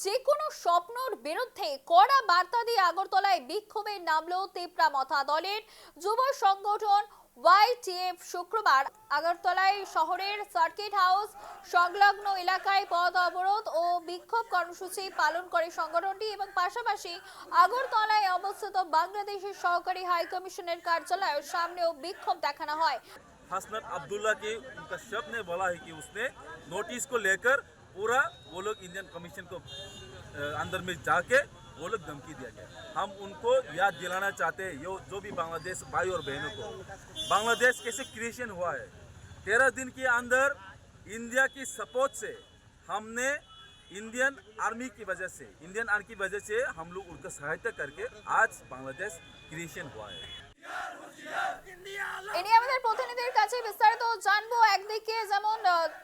যে কোনো স্বপ্নর বিরুদ্ধে কড়া বার্তা দিয়ে আগরতলায় বিক্ষোভে নামলো তেপরামথা দলের যুব সংগঠন ওয়াইটিএফ। শুক্রবার আগরতলায় শহরের সার্কিট হাউস সংলগ্ন এলাকায় পথ অবরোধ ও বিক্ষোভ কর্মসূচি পালন করে সংগঠনটি এবং পাশাপাশি আগরতলায় অবস্থিত বাংলাদেশের সহকারী হাই কমিশনের কার্যালয়ের সামনেও বিক্ষোভ দেখানো হয়। हसनत अब्दुल्ला की उनका शब्द ने बोला है कि उसने नोटिस को लेकर पूरा वो लोग इंडियन कमीशन को अंदर में जाके वो लोग धमकी दिया गया। हम उनको याद दिलाना चाहते हैं जो भी बांग्लादेश भाई और बहनों को, बांग्लादेश कैसे क्रिएशन हुआ है। 13 दिन के अंदर इंडिया की सपोर्ट से हमने इंडियन आर्मी की वजह से हम लोग उनका सहायता करके आज बांग्लादेश क्रिएशन हुआ है। এ নিয়ে আমাদের প্রতিনিধির কাছে বিস্তারিত জানবো। একদিকে যেমন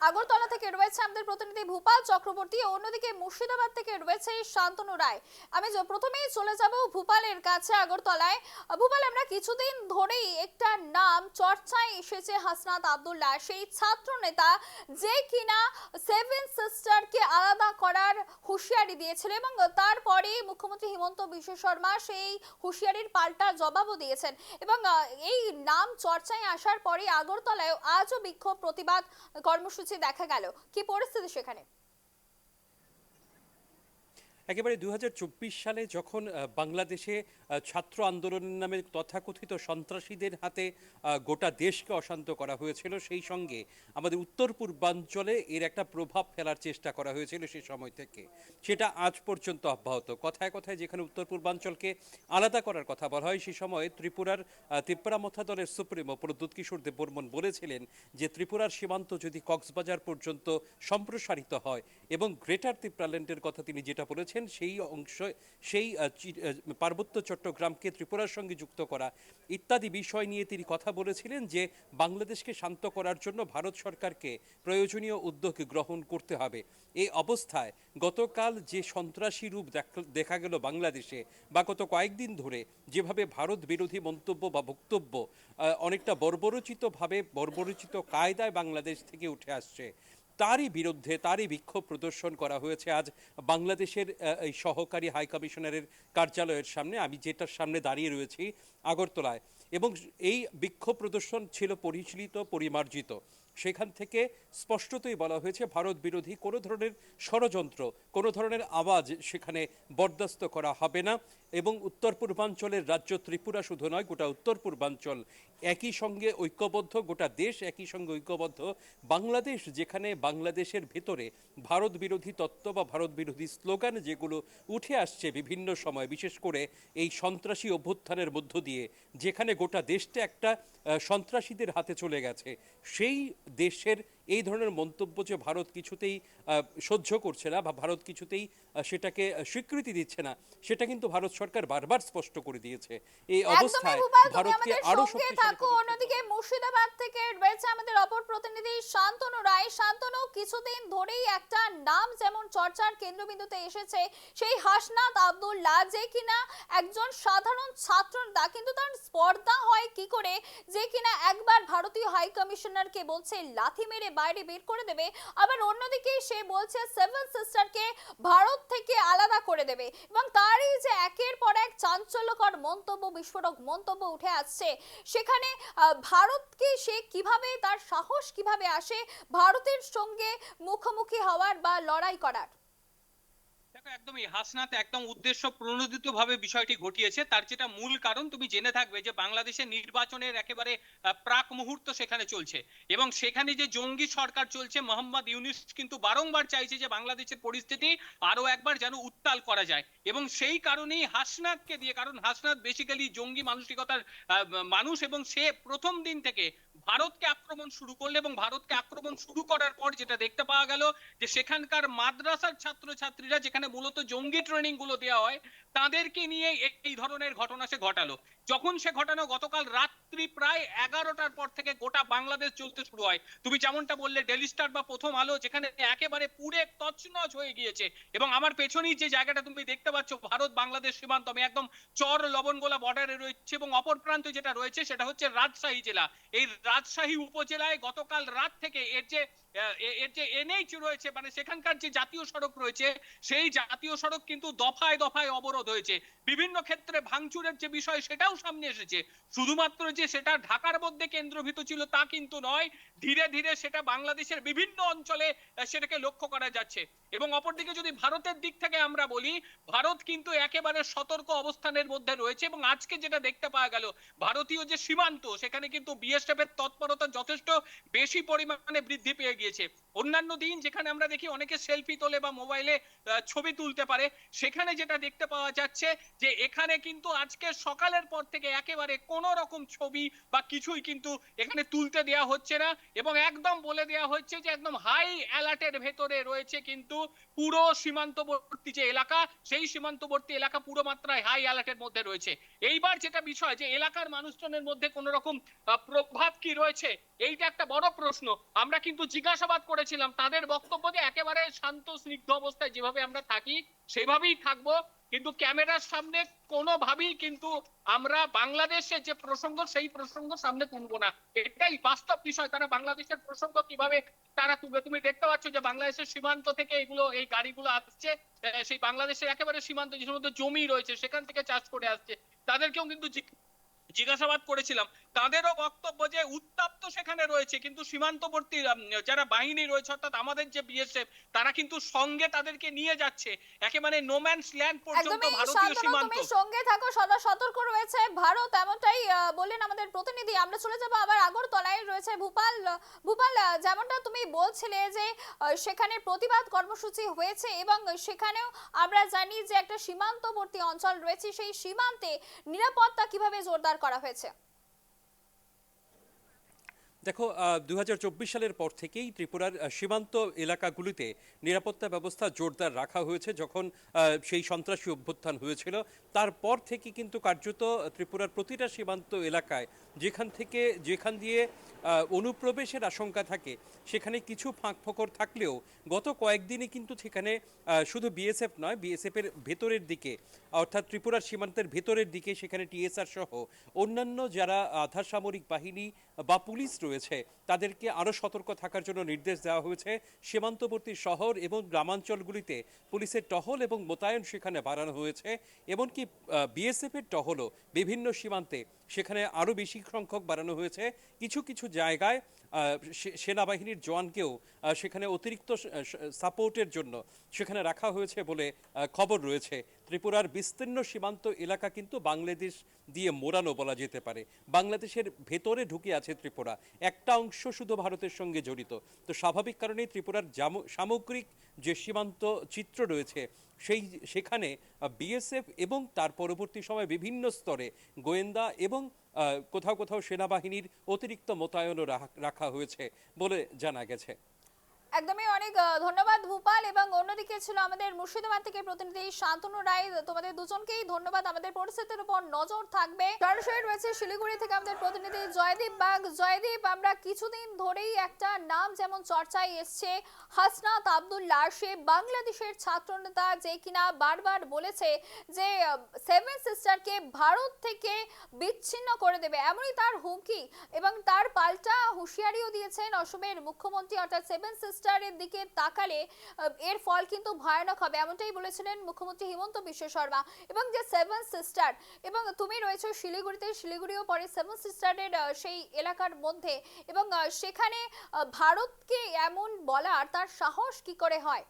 আগরতলা থেকে রয়েছে আমাদের প্রতিনিধি ভূপাল চক্রবর্তী, অন্যদিকে মুর্শিদাবাদ থেকে রয়েছে শান্তনু রায়। আমি প্রথমেই চলে যাব ভূপালের কাছে আগরতলায়। ভূপাল, আমরা কিছুদিন ধরেই একটা নাম চর্চায় এসেছে, হাসনাত আব্দুল্লাহ, সেই ছাত্র নেতা যে কিনা সেভেন সিস্টারকে আলাদা করার হুঁশিয়ারি দিয়েছিল এবং তারপরে মুখ্যমন্ত্রী হিমন্ত বিশ্ব শর্মা সেই হুঁশিয়ারির পাল্টা জবাবও দিয়েছেন এবং এই নাম চর্চায় আসার পরে আগরতলায় আজও বিক্ষোভ প্রতিবাদ কর্মসূচি দেখা গেল। কি পরিস্থিতি সেখানে? একেবারে 2024 সালে যখন বাংলাদেশে ছাত্র আন্দোলনের নামে তথাকথিত সন্ত্রাসীদের হাতে গোটা দেশকে অশান্ত করা হয়েছিল, সেই সঙ্গে আমাদের উত্তর পূর্বাঞ্চলে এর একটা প্রভাব ফেলার চেষ্টা করা হয়েছিল সেই সময় থেকে, সেটা আজ পর্যন্ত অব্যাহত। কথায় কথায় যেখানে উত্তর পূর্বাঞ্চলকে আলাদা করার কথা বলা হয়, সেই সময় ত্রিপুরার তেপরামথা দলের সুপ্রিমো প্রদ্যুৎ কিশোর দেববর্মন বলেছিলেন যে ত্রিপুরার সীমান্ত যদি কক্সবাজার পর্যন্ত সম্প্রসারিত হয় এবং গ্রেটার ত্রিপুরাল্যান্ডের কথা তিনি যেটা বলেছেন সেই অংশ, সেই পার্বত্য চট্টগ্রামকে ত্রিপুরার সঙ্গে যুক্ত করা ইত্যাদি বিষয় নিয়ে তিনি কথা বলেছিলেন যে বাংলাদেশকে শান্ত করার জন্য ভারত সরকারকে প্রয়োজনীয় উদ্যোগ গ্রহণ করতে হবে। এই অবস্থায় গতকাল যে সন্ত্রাসী রূপ দেখা গেল বাংলাদেশে, বা গত কয়েকদিন ধরে যেভাবে ভারত বিরোধী মন্তব্য বা বক্তব্য অনেকটা বর্বরোচিত কায়দায় বাংলাদেশ থেকে উঠে আসছে, তারই বিরুদ্ধে তারই বিক্ষোভ প্রদর্শন করা হয়েছে আজ বাংলাদেশের এই সহকারী হাই কমিশনারের কার্যালয়ের সামনে। আমি যেটার সামনে দাঁড়িয়ে রয়েছি আগরতলায়, এবং এই বিক্ষোভ প্রদর্শন ছিল পরিচালিত, পরিমার্জিত। সেখান থেকে স্পষ্টতই বলা হয়েছে ভারত বিরোধী কোনো ধরনের ষড়যন্ত্র, কোনো ধরনের আওয়াজ সেখানে বরদাস্ত করা হবে না, এবং উত্তর পূর্বাঞ্চলের রাজ্য ত্রিপুরা শুধু নয়, গোটা উত্তর পূর্বাঞ্চল একই সঙ্গে ঐক্যবদ্ধ, গোটা দেশ একই সঙ্গে ঐক্যবদ্ধ। বাংলাদেশ যেখানে বাংলাদেশের ভেতরে ভারত বিরোধী তত্ত্ব বা ভারত বিরোধী স্লোগান যেগুলো উঠে আসছে বিভিন্ন সময়, বিশেষ করে এই সন্ত্রাসী অভ্যুত্থানের মধ্য দিয়ে, যেখানে গোটা দেশটা একটা সন্ত্রাসীদের হাতে চলে গেছে, সেই দেশের এই ধরনের মন্তব্য যে ভারত কিছুতেই সহ্য করছে না বা ভারত কিছুতেই সেটাকে স্বীকৃতি দিচ্ছে না, সেটা কিন্তু ভারত সরকার বারবার স্পষ্ট করে দিয়েছে। এই অবস্থায় ভারতকে আরো শক্তিশালী। অন্যদিকে মুর্শিদাবাদ থেকে রয়েছে আমাদের অপর প্রতিনিধি শান্তনু রায়। শান্তনু, কিছুদিন ধরেই একটা নাম যেমন চর্চার কেন্দ্রবিন্দুতে এসেছে, সেই হাসনাত আব্দুল্লাহ, যে কিনা একজন সাধারণ ছাত্র নেতা, কিন্তু তার স্পর্ধা হয় কি করে যে কিনা একবার ভারতীয় হাই কমিশনারকে বলছে লাথি মেরে বাইরে বের করে দেবে, আবার অন্যদিকে সে বলছে সেভেন সিস্টারকে ভারত থেকে আলাদা করে দেবে, এবং তারই যে একের পর এক চাঞ্চল্যকর মন্তব্য, বিস্ফোরক মন্তব্য উঠে আসছে, সেখানে ভারতকে সে কিভাবে, তার সাহস কিভাবে আসে ভারতের সঙ্গে মুখোমুখি হওয়ার বা লড়াই করার? দেখো, একদমই হাসনাত একদম উদ্দেশ্য প্রণোদিত ভাবে বিষয়টি ঘটিয়েছে। তার যেটা মূল কারণ তুমি জেনে থাকবে যে বাংলাদেশের নির্বাচনের একেবারে প্রাক মুহূর্ত সেখানে চলছে, এবং সেখানে যে জঙ্গি সরকার চলছে, মোহাম্মদ ইউনূস কিন্তু বারংবার চাইছে যে বাংলাদেশের পরিস্থিতি আরো একবার যেন উত্তাল করা যায়, এবং সেই কারণেই হাসনাতকে দিয়ে, কারণ হাসনাত বেসিক্যালি জঙ্গি মানসিকতার মানুষ, এবং সে প্রথম দিন থেকে ভারতকে আক্রমণ শুরু করলো, এবং ভারতকে আক্রমণ শুরু করার পর যেটা দেখতে পাওয়া গেল যে সেখানকার মাদ্রাসার ছাত্রছাত্রীরা, যেখানে মূলত জঙ্গি ট্রেনিং গুলো দেওয়া হয়, তাদেরকে নিয়ে এই ধরনের ঘটনা সে ঘটালো। যখন সে ঘটানো গতকাল রাত্রি প্রায় 11টার পর থেকে গোটা বাংলাদেশ চলতে শুরু হয়। তুমি যেমনটা বললে ডেইলি স্টার বা প্রথম আলো, যেখানে একেবারে পুরে তছনছ হয়ে গিয়েছে, এবং আমার পেছনেই যে জায়গাটা তুমি দেখতে পাচ্ছ ভারত বাংলাদেশ সীমান্ত, আমি একদম চর লবণগোলা বর্ডারে রয়েছে, এবং অপর প্রান্তে যেটা রয়েছে সেটা হচ্ছে রাজশাহী জেলা। এই রাজশাহী উপজেলায় গতকাল রাত থেকে এর যে এর যে এনএইচ রয়েছে, মানে সেখানকার যে জাতীয় সড়ক রয়েছে, সেই জাতীয় সড়ক কিন্তু দফায় দফায় অবরোধ হয়েছে। বিভিন্ন ক্ষেত্রে ভাঙচুরের যে বিষয় সেটাও সামনে এসেছে। শুধুমাত্র যে সেটা ঢাকার মধ্যে কেন্দ্রীভূত ছিল তা কিন্তু নয়, ধীরে ধীরে সেটা বাংলাদেশের বিভিন্ন অঞ্চলে সেটাকে লক্ষ্য করা যাচ্ছে। এবং অপরদিকে যদি ভারতের দিক থেকে আমরা বলি, ভারত কিন্তু একেবারে সতর্ক অবস্থানের মধ্যে রয়েছে। এবং আজকে যেটা দেখতে পাওয়া গেল, ভারতীয় যে সীমান্ত, সেখানে কিন্তু বিএসএফ এর তৎপরতা যথেষ্ট বেশি পরিমাণে বৃদ্ধি পেয়ে গিয়েছে। অন্যান্য দিন যেখানে আমরা দেখি অনেকে সেলফি তোলে বা মোবাইলে ছবি তুলতে পারে, সেখানে যেটা দেখতে পাওয়া যাচ্ছে যে এখানে কিন্তু আজকে সকালের পর থেকে একেবারে কোনো রকম ছবি বা কিছুই কিন্তু এখানে তুলতে দেওয়া হচ্ছে না। এবং একদম বলে দেওয়া হচ্ছে যে একদম হাই অ্যালার্টের ভেতরে রয়েছে কিন্তু পুরো সীমান্তবর্তী যে এলাকা, সেই সীমান্তবর্তী এলাকা পুরো মাত্রায় হাই অ্যালার্টের মধ্যে রয়েছে। এইবার যেটা বিষয় যে এলাকার মানুষজনের মধ্যে কোন রকম প্রভাব কি রয়েছে, এইটা একটা বড় প্রশ্ন। আমরা কিন্তু জিজ্ঞাসাবাদ করেছিলাম, তাদের বক্তব্য যে একেবারে শান্ত স্নিগ্ধ অবস্থায় যেভাবে আমরা থাকি সেভাবেই থাকবো, কিন্তু ক্যামেরার সামনে কোনোভাবেই কিন্তু আমরা বাংলাদেশের যে প্রসঙ্গ সেই প্রসঙ্গ সামনে তুলবো না। এটাই বাস্তব বিষয়। তারা বাংলাদেশের প্রসঙ্গ কিভাবে তারা তুলবে, তুমি দেখতে পাচ্ছ যে বাংলাদেশের সীমান্ত থেকে এগুলো এই গাড়িগুলো আসছে, সেই বাংলাদেশের একেবারে সীমান্ত যে সমস্ত জমি রয়েছে সেখান থেকে চাষ করে আসছে। তাদেরকেও কিন্তু জিজ্ঞাসাবাদ করেছিলাম, তাদেরও বক্তব্য যে উত্তপ্ত সেখানে রয়েছে, কিন্তু সীমান্তবর্তী যারা বাহিনী রয়েছে অর্থাৎ আমাদের যে বিএসএফ, তারা কিন্তু সঙ্গে তাদেরকে নিয়ে যাচ্ছে একেবারে নোম্যান্স ল্যান্ড পর্যন্ত একদমই ভারতীয় শান্তনু, সীমান্ত। তুমি সঙ্গে থাকো, সদা সতর্ক রয়েছে ভারত, এমনটাই বললেন আমাদের প্রতিনিধি। আমরা চলে যাব আবার আগরতলায় রয়েছে ভূপাল। ভূপাল, যেমনটা তুমি বলছিলে যে সেখানে প্রতিবাদ কর্মসূচি হয়েছে এবং সেখানেও আমরা জানি যে একটা সীমান্তবর্তী অঞ্চল রয়েছে, সেই সীমান্তে নিরাপত্তা কিভাবে জোরদার করা হয়েছে? দেখো, 2024 সালের পর থেকেই ত্রিপুরার সীমান্ত এলাকাগুলিতে নিরাপত্তা ব্যবস্থা জোরদার রাখা হয়েছে। যখন সেই সন্ত্রাসী অভ্যুত্থান হয়েছিল তারপর থেকে কিন্তু কার্যত ত্রিপুরার প্রতিটা সীমান্ত এলাকায় যেখান দিয়ে অনুপ্রবেশের আশঙ্কা থাকে সেখানে কিছু ফাঁক ফোকর থাকলেও গত কয়েকদিনে কিন্তু সেখানে শুধু বিএসএফ নয়, বিএসএফের ভেতরের দিকে অর্থাৎ ত্রিপুরার সীমান্তের ভেতরের দিকে সেখানে টিএসআর সহ অন্যান্য যারা আধা সামরিক বাহিনী বা পুলিশ রয়েছে তাদেরকে আরও সতর্ক থাকার জন্য নির্দেশ দেওয়া হয়েছে। সীমান্তবর্তী শহর এবং গ্রামাঞ্চলগুলিতে পুলিশের টহল এবং মোতায়েন সেখানে বাড়ানো হয়েছে। এমনকি বিএসএফের টহলও বিভিন্ন সীমান্তে সেখানে আরও বেশি সংখ্যক বাড়ানো হয়েছে। কিছু কিছু জায়গায় সেনাবাহিনীর জওয়ানকেও সেখানে অতিরিক্ত সাপোর্টের জন্য সেখানে রাখা হয়েছে বলে খবর রয়েছে। ত্রিপুরার বিস্তীর্ণ সীমান্ত এলাকা কিন্তু বাংলাদেশ দিয়ে মোড়ানো বলা যেতে পারে। বাংলাদেশের ভেতরে ঢুকে আছে ত্রিপুরা, একটা অংশ শুধু ভারতের সঙ্গে জড়িত। তো স্বাভাবিক কারণেই ত্রিপুরার সামগ্রিক যে সীমান্ত চিত্র রয়েছে সেখানে বিএসএফ এবং তার পরবর্তী সময়ে বিভিন্ন স্তরে গোয়েন্দা এবং কোথাও কোথাও সেনাবাহিনীর অতিরিক্ত মোতায়েনও রাখা হয়েছে বলে জানা গেছে। একদমই অনেক ধন্যবাদ ভূপাল। এবং অন্যদিকে ছিল আমাদের মুর্শিদাবাদ থেকে প্রতিনিধি শান্তনু রায়। তোমাদের দুজনকেই ধন্যবাদ। আমাদের পরিস্থিতির উপর নজর থাকবে। সরাসরি রয়েছে শিলিগুড়ি থেকে আমাদের প্রতিনিধি জয়দীপ বাগ। জয়দীপ, আমরা কিছুদিন ধরেই একটা নাম যেমন চর্চায় এসছে, হাসনাত আব্দুল্লাহ, সে বাংলাদেশের ছাত্রনেতা, যে কিনা বারবার বলেছে যে সেভেন সিস্টারকে ভারত থেকে বিচ্ছিন্ন করে দেবে, এমনই তার হুমকি। এবং তার পাল্টা হুঁশিয়ারিও দিয়েছেন অসমের মুখ্যমন্ত্রী, অর্থাৎ সেভেন সিস্টারের দিকে তাকালে এর ফল কিন্তু ভয়ানক হবে, এমনটাই বলেছিলেন মুখ্যমন্ত্রী হিমন্ত বিশ্ব শর্মা। এবং যে সেভেন সিস্টার, এবং তুমি রয়েছে শিলিগুড়িতে, শিলিগুড়িও পরে সেভেন সিস্টারের সেই এলাকার মধ্যে, এবং সেখানে ভারতকে এমন বলার তার সাহস কি করে হয়?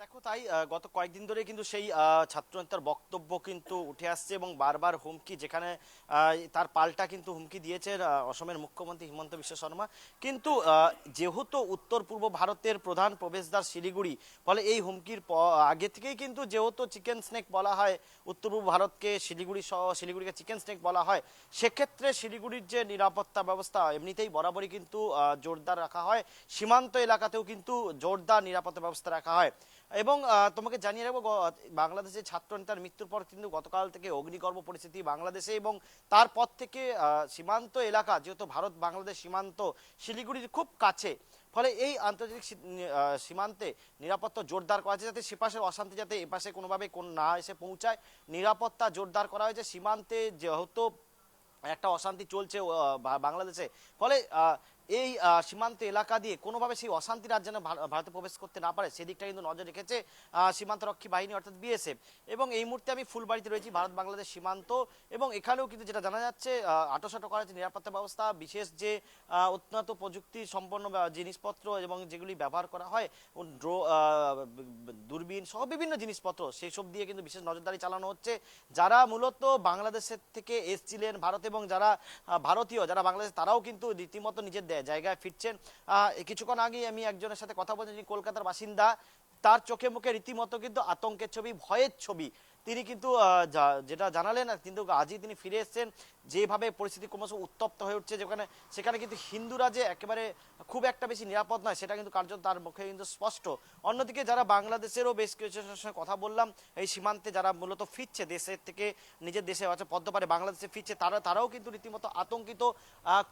দেখো, তাই গত কয়েকদিন ধরে কিন্তু সেই ছাত্রনেতার বক্তব্য কিন্তু উঠে আসছে এবং বারবার হুমকি, যেখানে তার পাল্টা কিন্তু হুমকি দিয়েছে অসমের মুখ্যমন্ত্রী হিমন্ত বিশ্ব শর্মা। কিন্তু যেহেতু উত্তর পূর্ব ভারতের প্রধান প্রবেশদ্বার শিলিগুড়ি, ফলে এই হুমকির আগে থেকেই কিন্তু যেহেতু চিকেন স্নেক বলা হয় উত্তর পূর্ব ভারতকে, শিলিগুড়িকে চিকেন স্নেক বলা হয়, সেক্ষেত্রে শিলিগুড়ির যে নিরাপত্তা ব্যবস্থা এমনিতেই বরাবরই কিন্তু জোরদার রাখা হয়। সীমান্ত এলাকাতেও কিন্তু জোরদার নিরাপত্তা ব্যবস্থা রাখা হয়। এবং তোমাকে জানিয়ে রাখবো, বাংলাদেশের ছাত্রনেতার মৃত্যুর পর কিন্তু গতকাল থেকে অগ্নিগর্ভ পরিস্থিতি বাংলাদেশে, এবং তারপর থেকে সীমান্ত এলাকা, যেহেতু ভারত বাংলাদেশ সীমান্ত শিলিগুড়ির খুব কাছে, ফলে এই আন্তর্জাতিক সীমান্তে নিরাপত্তা জোরদার করা হয়েছে, যাতে সেপাশের অশান্তি যাতে এপাশে কোনোভাবে না এসে পৌঁছায়। নিরাপত্তা জোরদার করা হয়েছে। সীমান্তে যেহেতু একটা অশান্তি চলছে বাংলাদেশে, ফলে এই সীমান্ত এলাকা দিয়ে কোনোভাবে সেই অশান্তি রাজ্য যেন ভারতে প্রবেশ করতে না পারে সেদিকটা কিন্তু নজর রেখেছে সীমান্তরক্ষী বাহিনী অর্থাৎ বিএসএফ। এবং এই মুহূর্তে আমি ফুলবাড়িতে রয়েছি, ভারত বাংলাদেশ সীমান্ত, এবং এখানেও কিন্তু যেটা জানা যাচ্ছে আটোসাটো করা হচ্ছে নিরাপত্তা ব্যবস্থা, বিশেষ যে উন্নত প্রযুক্তি সম্পন্ন জিনিসপত্র এবং যেগুলি ব্যবহার করা হয় দূরবীন সহ বিভিন্ন জিনিসপত্র, সেই সব দিয়ে কিন্তু বিশেষ নজরদারি চালানো হচ্ছে। যারা মূলত বাংলাদেশের থেকে এসছিলেন ভারত এবং যারা ভারতীয় যারা বাংলাদেশ, তারাও কিন্তু রীতিমতো নিজের জায়গায় ফিরছেন। কিছুক্ষণ আগেই আমি একজনের সাথে কথা বলছি, যিনি কলকাতার বাসিন্দা, তার চোখে মুখে রীতিমতো কিন্তু আতঙ্কের ছবি, ভয়ের ছবি তিনি কিন্তু যেটা জানালেন, কিন্তু আজই তিনি ফিরে এসেছেন। যেভাবে পরিস্থিতি ক্রমশ উত্তপ্ত হয়ে উঠছে, যেখানে সেখানে কিন্তু হিন্দুরা যে একেবারে খুব একটা বেশি নিরাপদ নয় সেটা কিন্তু কার্যত তার মুখে কিন্তু স্পষ্ট। অন্যদিকে যারা বাংলাদেশেরও বেশ কিছুজনের সঙ্গে কথা বললাম, এই সীমান্তে যারা মূলত ফিরছে দেশের থেকে নিজের দেশে আছে পদ্মপারে বাংলাদেশে ফিরছে, তারাও কিন্তু রীতিমতো আতঙ্কিত।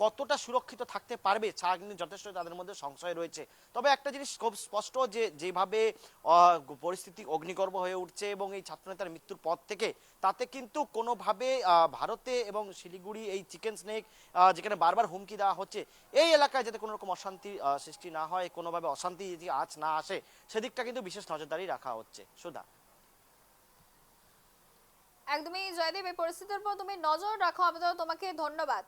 কতটা সুরক্ষিত থাকতে পারবে তা কিন্তু যথেষ্ট তাদের মধ্যে সংশয় রয়েছে। তবে একটা জিনিস খুব স্পষ্ট, যে যেভাবে পরিস্থিতি অগ্নিগর্ভ হয়ে উঠছে এবং এই ছাত্রনেতার মৃত্যুর পর থেকে, তাতে কিন্তু কোনোভাবে ভারতে এবং শিলিগুড়ি এই চিকেন স্নেক যেখানে বারবার হুমকি দেওয়া হচ্ছে, এই এলাকায় যাতে কোনো রকম অশান্তি সৃষ্টি না হয়, কোনোভাবে অশান্তি যদি আঁচ না আসে, সেদিকটা কিন্তু বিশেষ নজরদারি রাখা হচ্ছে। সুধা। একদমই জয়দেব, এই পরিস্থিতির উপর তুমি নজর রাখো, আপাতত তোমাকে ধন্যবাদ।